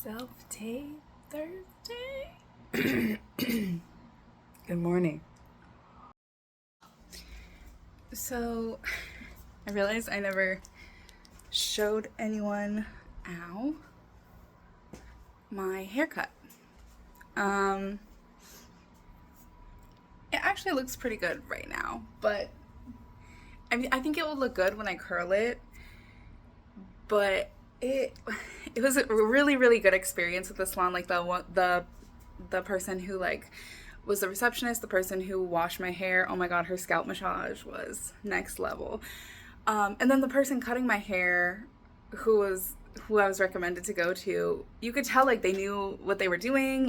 Self-tape Thursday. Good morning. So I realized I never showed anyone, my haircut. It actually looks pretty good right now, but I think it will look good when I curl it. But it was a really good experience with the salon. Like the person who was the receptionist, the person who washed my hair. Oh my god, her scalp massage was next level. And then the person cutting my hair, who I was recommended to go to, you could tell they knew what they were doing.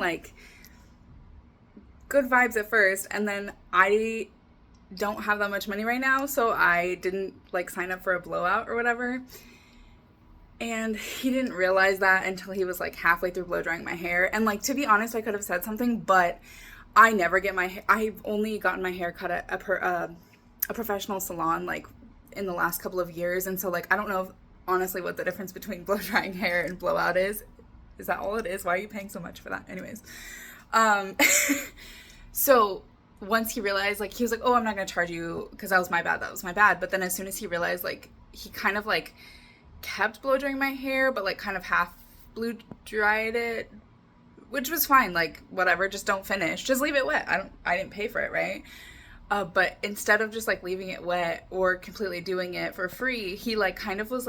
Good vibes at first, and then I don't have that much money right now, so I didn't sign up for a blowout or whatever. And he didn't realize that until he was halfway through blow drying my hair. And to be honest, I could have said something, but I never get my hair. I've only gotten my hair cut at a professional salon in the last couple of years, and so I don't know honestly what the difference between blow drying hair and blowout is. Is that all it is? Why are you paying so much for that? Anyways, so once he realized, he was like, oh, I'm not gonna charge you because that was my bad. But then as soon as he realized, he kind of kept blow drying my hair, but kind of half blow dried it, which was fine. Whatever, just don't finish, just leave it wet. I didn't pay for it, right? But instead of just leaving it wet or completely doing it for free, he kind of was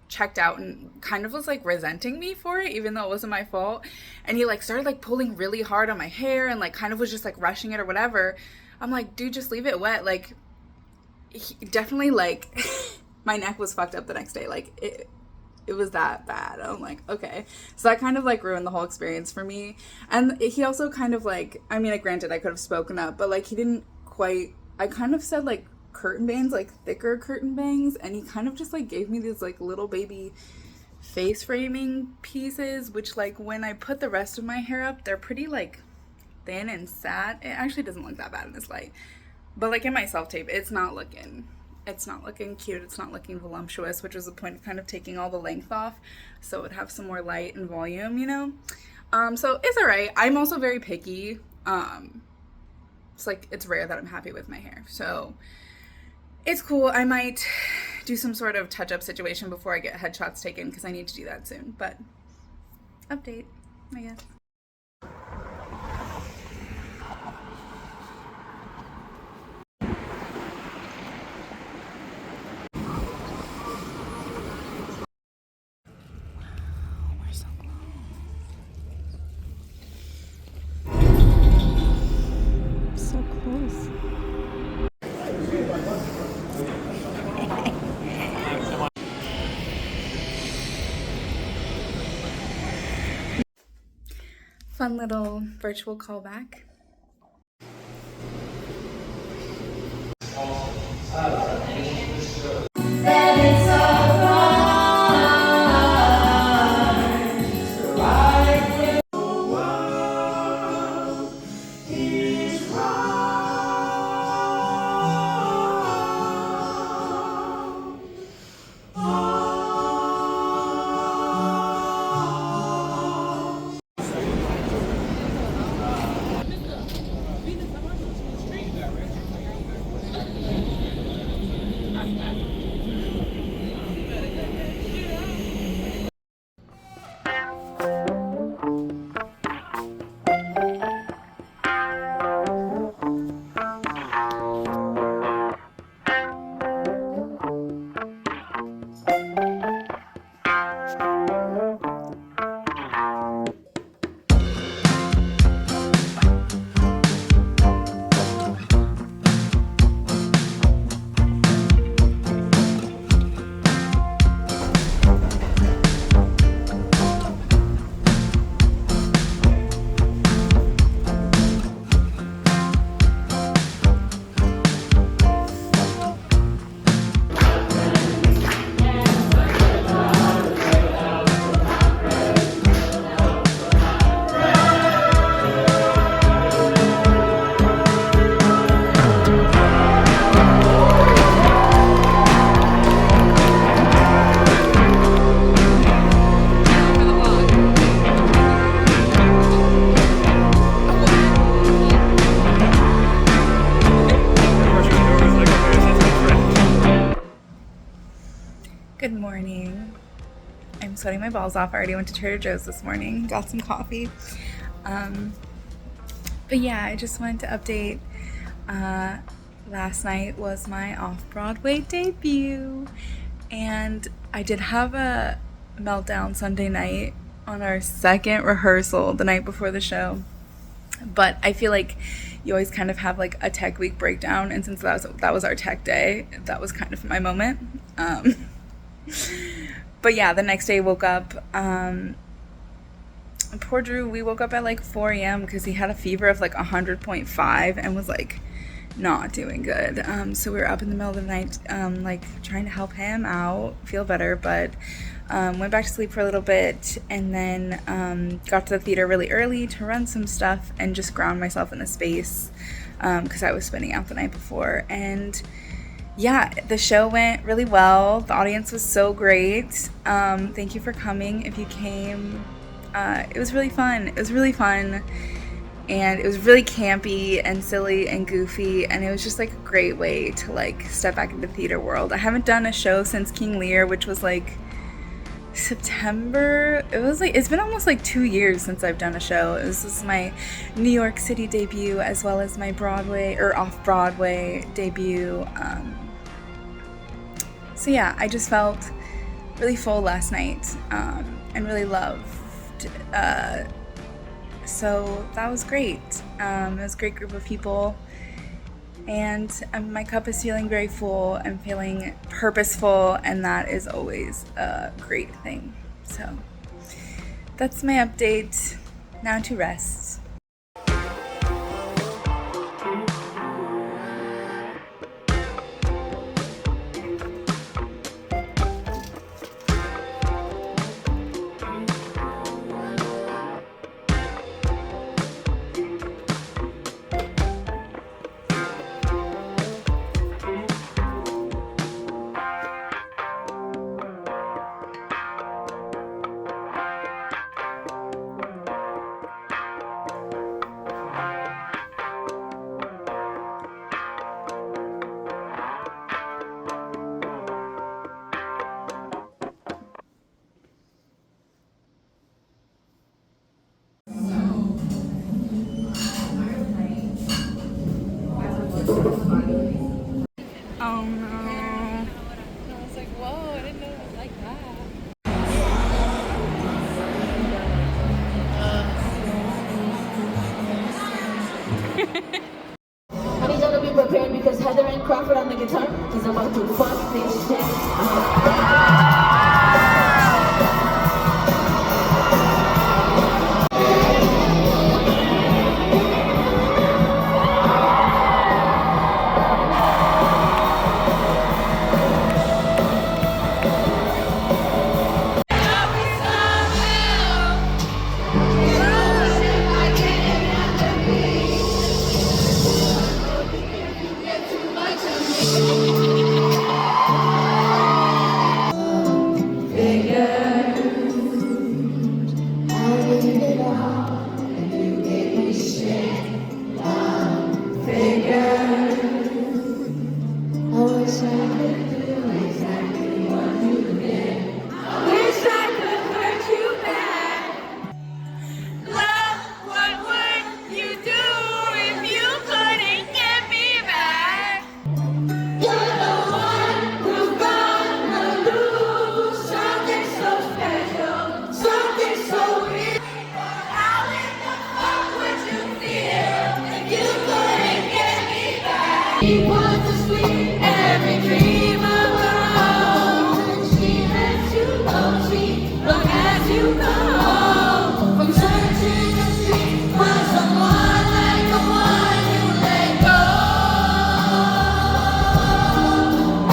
checked out and kind of was resenting me for it, even though it wasn't my fault. And he started pulling really hard on my hair and kind of was just rushing it or whatever. I'm like, dude, just leave it wet. He definitely my neck was fucked up the next day. It was that bad. I'm like, okay. So that kind of ruined the whole experience for me. And he also kind of granted I could have spoken up, but he didn't quite. I kind of said curtain bangs, thicker curtain bangs, and he kind of just gave me these little baby face framing pieces, which when I put the rest of my hair up, they're pretty thin and sad. It actually doesn't look that bad in this light, but in my self tape, it's not looking cute. It's not looking voluptuous, which was the point of kind of taking all the length off so it would have some more light and volume, so it's all right. I'm also very picky. It's it's rare that I'm happy with my hair, so it's cool. I might do some sort of touch-up situation before I get headshots taken, because I need to do that soon. But update, I guess. Fun little virtual callback. Good morning. I'm sweating my balls off. I already went to Trader Joe's this morning, got some coffee. But yeah, I just wanted to update. Last night was my off-Broadway debut, and I did have a meltdown Sunday night on our second rehearsal the night before the show. But I feel like you always kind of have like a tech week breakdown, and since that was our tech day, that was kind of my moment. But yeah, the next day woke up. Poor Drew, we woke up at like 4 a.m. because he had a fever of like 100.5 and was like not doing good. So we were up in the middle of the night, like trying to help him out feel better, but went back to sleep for a little bit, and then got to the theater really early to run some stuff and just ground myself in the space because I was spinning out the night before. And yeah, the show went really well. The audience was so great. Thank you for coming if you came. It was really fun. It was really fun. And it was really campy and silly and goofy, and it was just like a great way to like step back into the theater world. I haven't done a show since King Lear, which was like September. It's been almost like 2 years since I've done a show. This is my New York City debut as well as my Broadway or off-Broadway debut. So yeah, I just felt really full last night and really loved. So that was great. It was a great group of people, and my cup is feeling very full. I'm feeling purposeful, and that is always a great thing. So that's my update. Now to rest. Oh no. I was like, whoa, I didn't know it was like that. I need y'all to be prepared because Heather and Crawford on the guitar is about to fuck this shit up. He was asleep, every dream of her own. She lets you know she long as you know. From searching the streets for someone like the one you let go.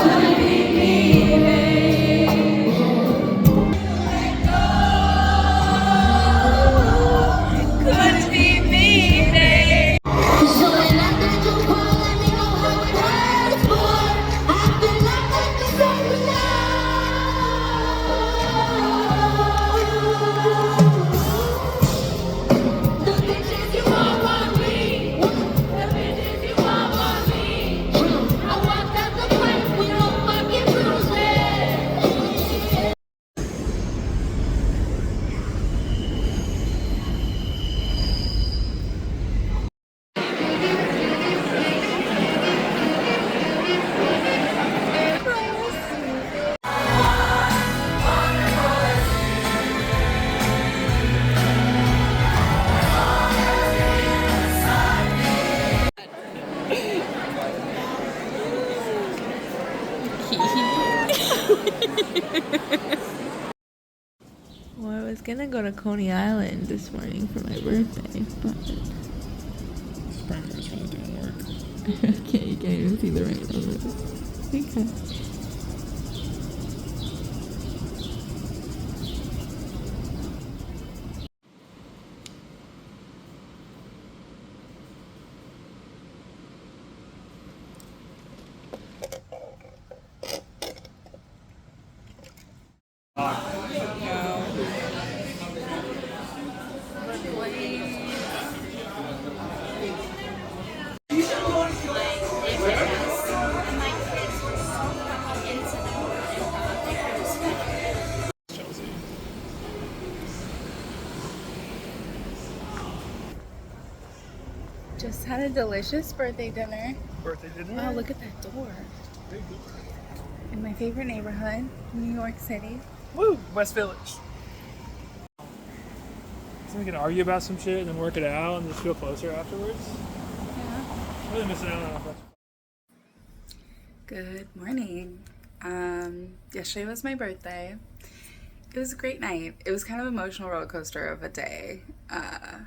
Could it be me, babe? Let go. Could it be me, babe? So when I get your call, let me know how it Well, I was gonna go to Coney Island this morning for my birthday, but Spring restaurant didn't work. okay, you can't even see the rain on this. Okay. Chelsea. Just had a delicious birthday dinner. Birthday dinner. Wow, look at that door. In my favorite neighborhood, New York City. Woo! West Village. So we can argue about some shit and then work it out and just feel closer afterwards. Yeah. Really missing out on that. Good morning. Yesterday was my birthday. It was a great night. It was kind of an emotional roller coaster of a day. I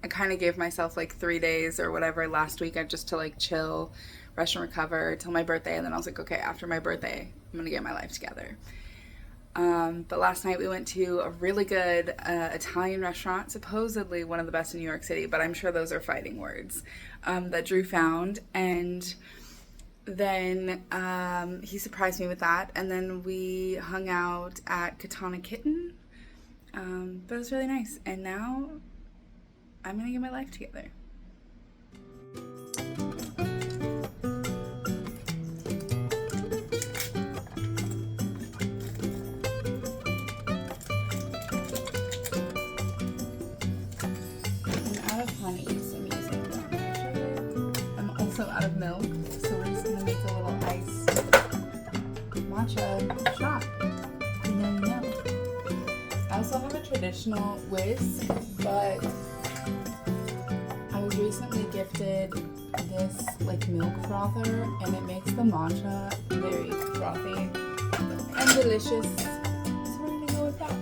kind of gave myself like 3 days or whatever last week just to like chill, rest and recover till my birthday. And then I was like, okay, after my birthday, I'm going to get my life together. But last night we went to a really good Italian restaurant, supposedly one of the best in New York City, but I'm sure those are fighting words, that Drew found. And then he surprised me with that. And then we hung out at Katana Kitten. But it was really nice. And now I'm going to get my life together. Out of honey, so I'm using brown sugar. I'm also out of milk, so we're just gonna make a little iced matcha shot. You know. I also have a traditional whisk, but I was recently gifted this like milk frother, and it makes the matcha very frothy and delicious. So we're gonna go with that.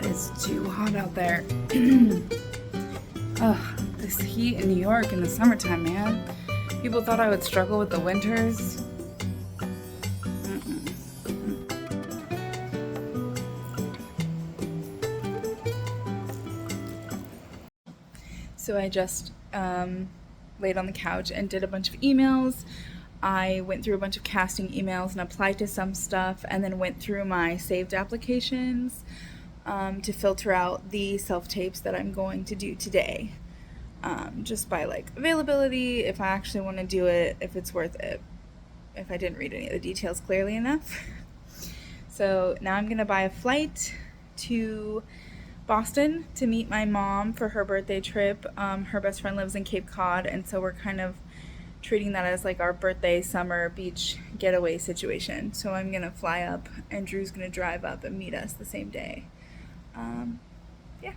It's too hot out there. Ugh, this heat in New York in the summertime, man. People thought I would struggle with the winters. So I just laid on the couch and did a bunch of emails. I went through a bunch of casting emails and applied to some stuff, and then went through my saved applications to filter out the self-tapes that I'm going to do today, just by like availability, if I actually want to do it, if it's worth it, if I didn't read any of the details clearly enough. So now I'm gonna buy a flight to Boston to meet my mom for her birthday trip. Her best friend lives in Cape Cod, and so we're kind of treating that as like our birthday summer beach getaway situation. So I'm gonna fly up, and Drew's gonna drive up and meet us the same day. Yeah.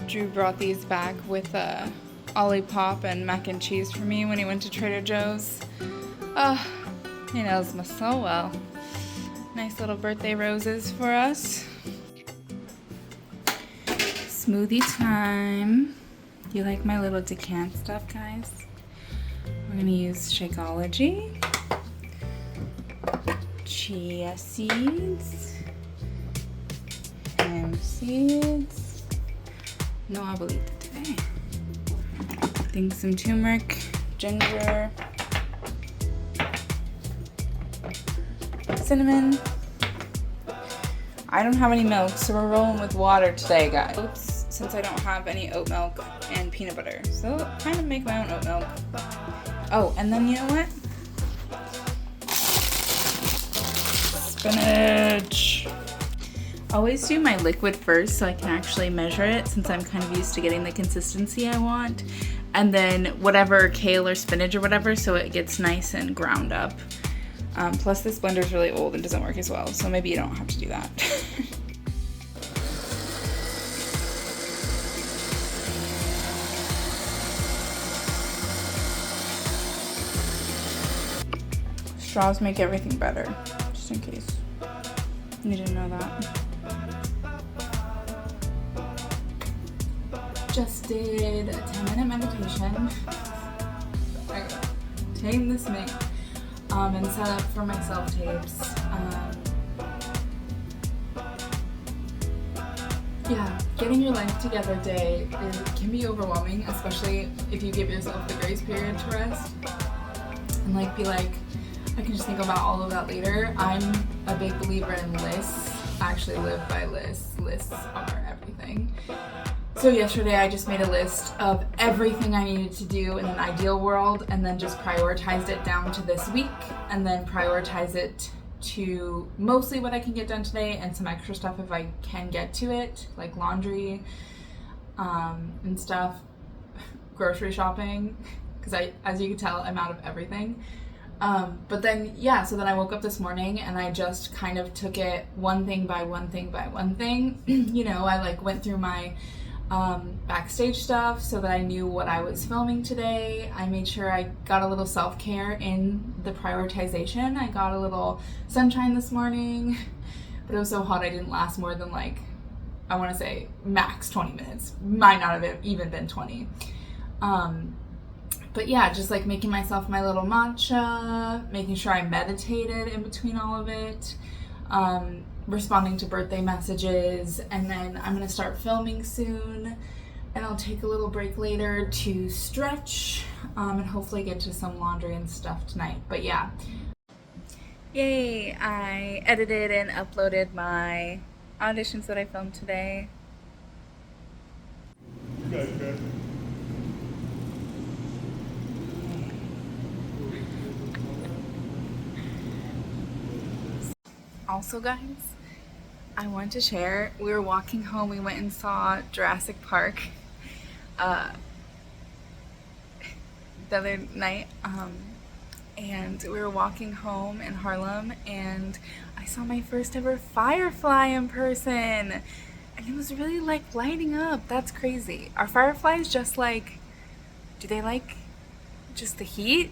Drew brought these back with Olipop and mac and cheese for me when he went to Trader Joe's. Oh, he knows me so well. Nice little birthday roses for us. Smoothie time. You like my little decant stuff, guys? We're gonna use Shakeology, chia seeds, hemp seeds, no abuelita today. I think some turmeric, ginger, cinnamon. I don't have any milk, so we're rolling with water today, guys. Oats, since I don't have any oat milk and peanut butter. So kind of make my own oat milk. Oh, and then you know what? Spinach. Always do my liquid first so I can actually measure it, since I'm kind of used to getting the consistency I want. And then whatever kale or spinach or whatever, so it gets nice and ground up. Plus this blender is really old and doesn't work as well, so maybe you don't have to do that. Straws make everything better, just in case you didn't know that. Just did a 10-minute meditation. Tame this mate. And set up for my self-tapes. Yeah, getting your life together day can be overwhelming, especially if you give yourself the grace period to rest. And like, be like, I can just think about all of that later. I'm a big believer in lists. I actually live by lists. Lists are everything. So yesterday I just made a list of everything I needed to do in an ideal world, and then just prioritized it down to this week, and then prioritize it to mostly what I can get done today and some extra stuff if I can get to it, like laundry and stuff, grocery shopping, because as you can tell, I'm out of everything. But then, yeah, so then I woke up this morning and I just kind of took it one thing by one thing by one thing. You know, I like went through my backstage stuff so that I knew what I was filming today. I made sure I got a little self-care in the prioritization. I got a little sunshine this morning, but it was so hot I didn't last more than like, I want to say max 20 minutes. Might not have even been 20. But yeah, just like making myself my little matcha, making sure I meditated in between all of it, responding to birthday messages, and then I'm gonna start filming soon, and I'll take a little break later to stretch, and hopefully get to some laundry and stuff tonight. But yeah. Yay, I edited and uploaded my auditions that I filmed today. Good. Also, guys, I want to share, we were walking home, we went and saw Jurassic Park the other night, and we were walking home in Harlem, and I saw my first ever firefly in person, and it was really like lighting up. That's crazy. Are fireflies just like, do they like just the heat?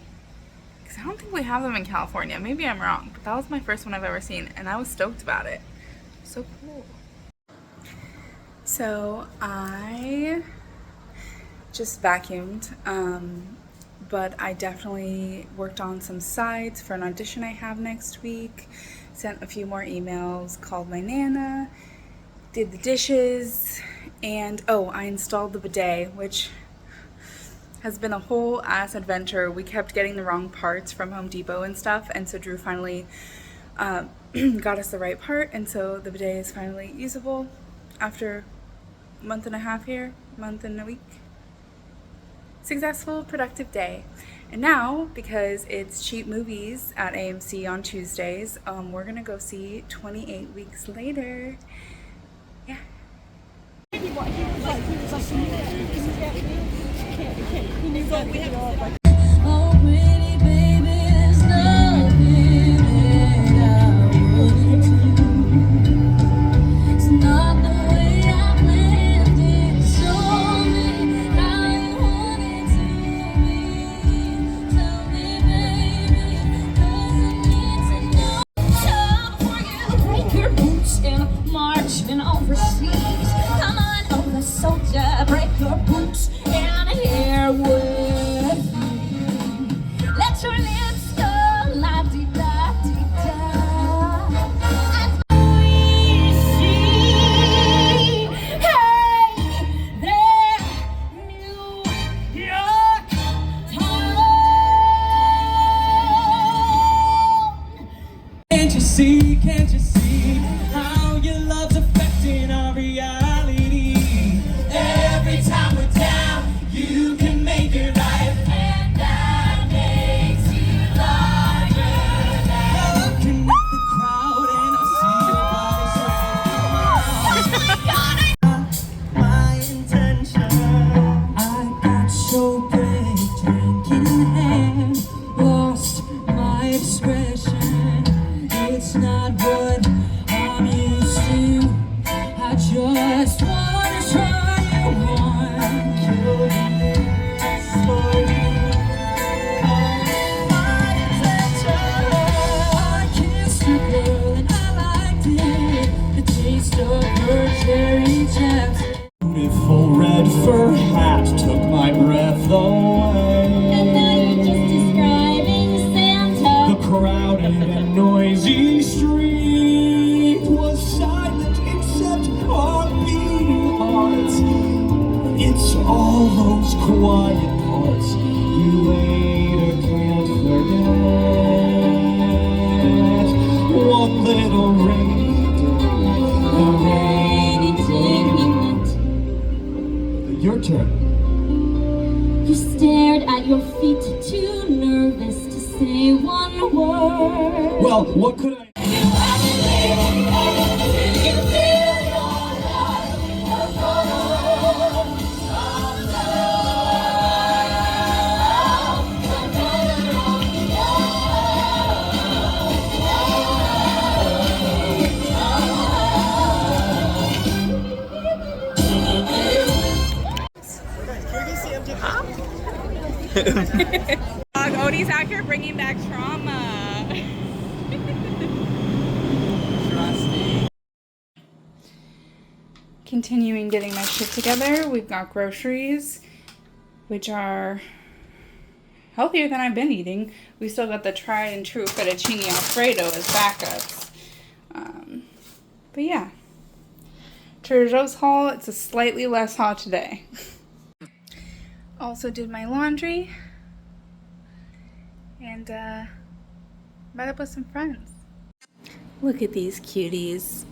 Because I don't think we have them in California. Maybe I'm wrong, but that was my first one I've ever seen, and I was stoked about it. So cool. So I just vacuumed, but I definitely worked on some sides for an audition I have next week, sent a few more emails, called my Nana, did the dishes, and oh, I installed the bidet, which has been a whole ass adventure. We kept getting the wrong parts from Home Depot and stuff, and so Drew finally got us the right part, and so the bidet is finally usable after a month and a half here, month and a week. Successful, productive day. And now, because it's cheap movies at AMC on Tuesdays, we're gonna go see 28 Weeks Later. Yeah. Oh, pretty baby, there's nothing that I wouldn't do. It's not the way I planned it. Show me how you want it to be. Tell me, baby, 'cause I need to know. Time for you to break your boots and march and overseas. Come on, oh the soldier, break your boots and here with me. faults you later can't forget. One little rainy day we met. Your turn. You stared at your feet, too nervous to say one word. Well, what could I? Odie's out here bringing back trauma. Continuing getting my shit together. We've got groceries, which are healthier than I've been eating. We still got the tried and true fettuccine alfredo as backups. But yeah. Trader Joe's haul, it's a slightly less haul today. Also did my laundry. And met up with some friends. Look at these cuties.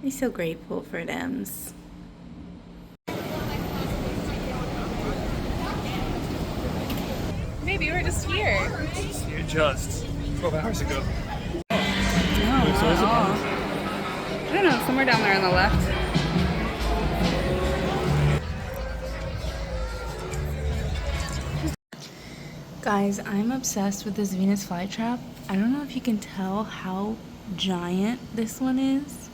I'm so grateful for them. Maybe we're just here. You just 12 hours ago. No, not at all. I don't know, somewhere down there on the left. Guys, I'm obsessed with this Venus flytrap. I don't know if you can tell how giant this one is.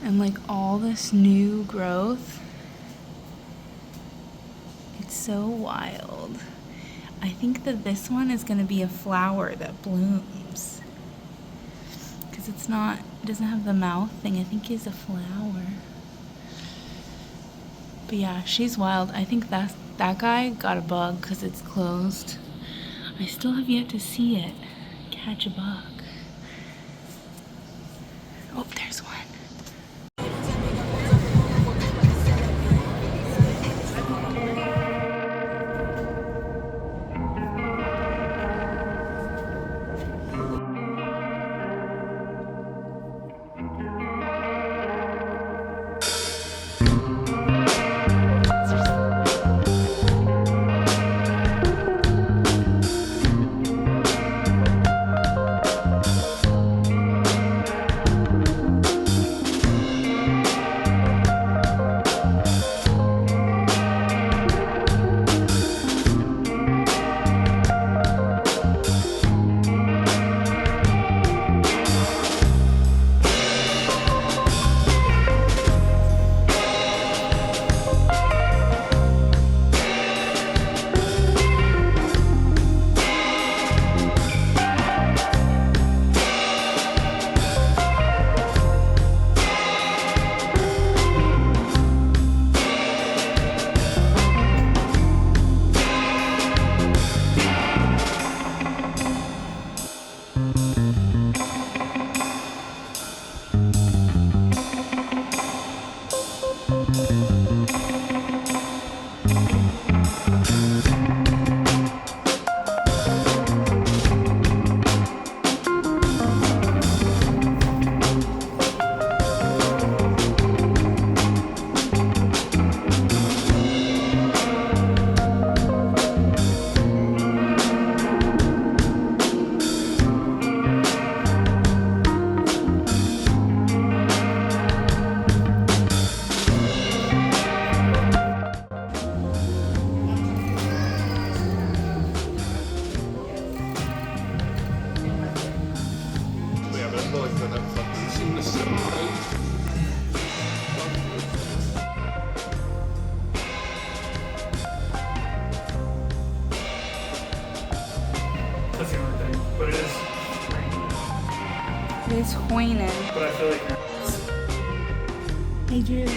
And like all this new growth. It's so wild. I think that this one is gonna be a flower that blooms. Cause it doesn't have the mouth thing. I think it's a flower. But yeah, she's wild. I think that guy got a bug because it's closed. I still have yet to see it catch a bug. Oh, there's one. That's the only thing. But it is. It's whining. But I feel like. Hey, Drew.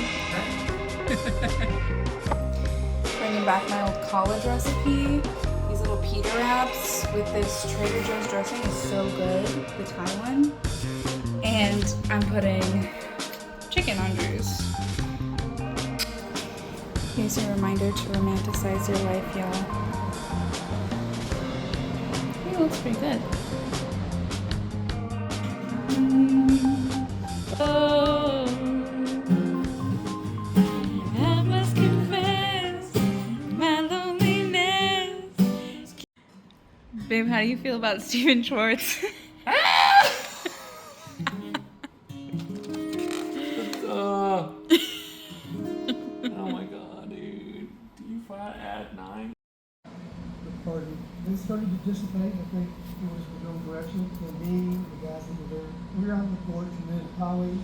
Bringing back my old college recipe. These little pita wraps with this Trader Joe's dressing is so good, the Thai one. And I'm putting chicken on Drew's. Here's a reminder to romanticize your life, y'all. He looks pretty good. Oh, I must confess my loneliness. Babe, how do you feel about Stephen Schwartz? Oh my god, dude. Do you fight at 9? The party. It started to dissipate. I think it was the wrong direction. And me, the guys that were there, we were on the porch, and then Holly.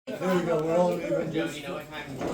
There you go. We're all even.